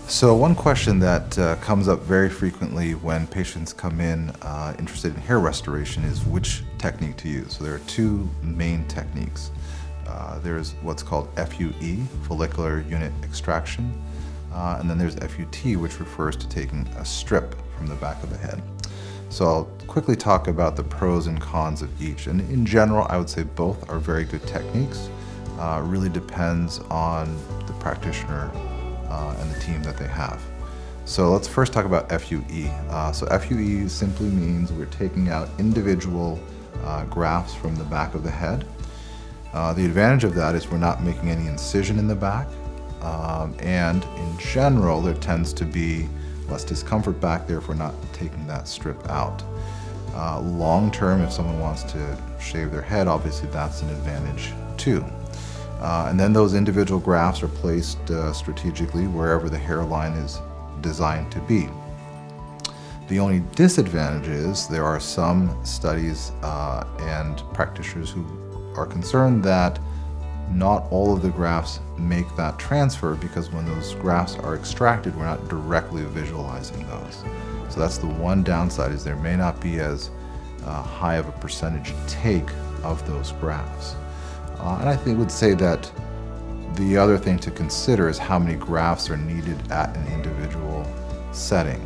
So one question that comes up very frequently when patients come in interested in hair restoration is which technique to use. So there are two main techniques. There's what's called FUE, follicular unit extraction, and then there's FUT, which refers to taking a strip from the back of the head. So I'll quickly talk about the pros and cons of each. And in general, I would say both are very good techniques. Really depends on the practitioner and the team that they have. So let's first talk about FUE. So FUE simply means we're taking out individual grafts from the back of the head. The advantage of that is we're not making any incision in the back, and in general there tends to be less discomfort back there if we're not taking that strip out. Long term, if someone wants to shave their head, obviously that's an advantage too. And then those individual grafts are placed strategically wherever the hairline is designed to be. The only disadvantage is there are some studies and practitioners who are concerned that not all of the grafts make that transfer, because when those grafts are extracted, we're not directly visualizing those. So that's the one downside, is there may not be as high of a percentage take of those grafts. And I would say that the other thing to consider is how many grafts are needed at an individual setting.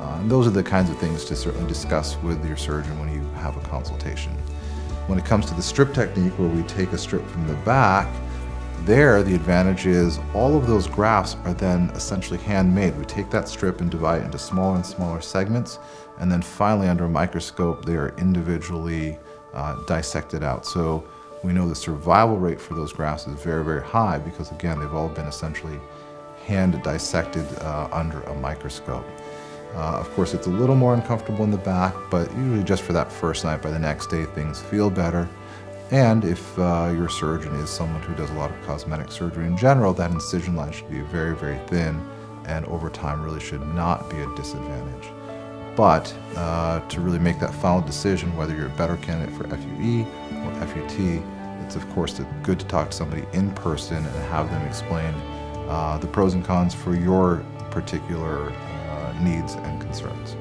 And those are the kinds of things to certainly discuss with your surgeon when you have a consultation. When it comes to the strip technique, where we take a strip from the back, there the advantage is all of those grafts are then essentially handmade. We take that strip and divide it into smaller and smaller segments, and then finally under a microscope they are individually dissected out. So we know the survival rate for those grafts is very, very high, because again, they've all been essentially hand dissected under a microscope. Of course, it's a little more uncomfortable in the back, but usually just for that first night. By the next day, things feel better. And if your surgeon is someone who does a lot of cosmetic surgery in general, that incision line should be very, very thin, and over time really should not be a disadvantage. But to really make that final decision whether you're a better candidate for FUE or FUT, it's of course good to talk to somebody in person and have them explain the pros and cons for your particular needs and concerns.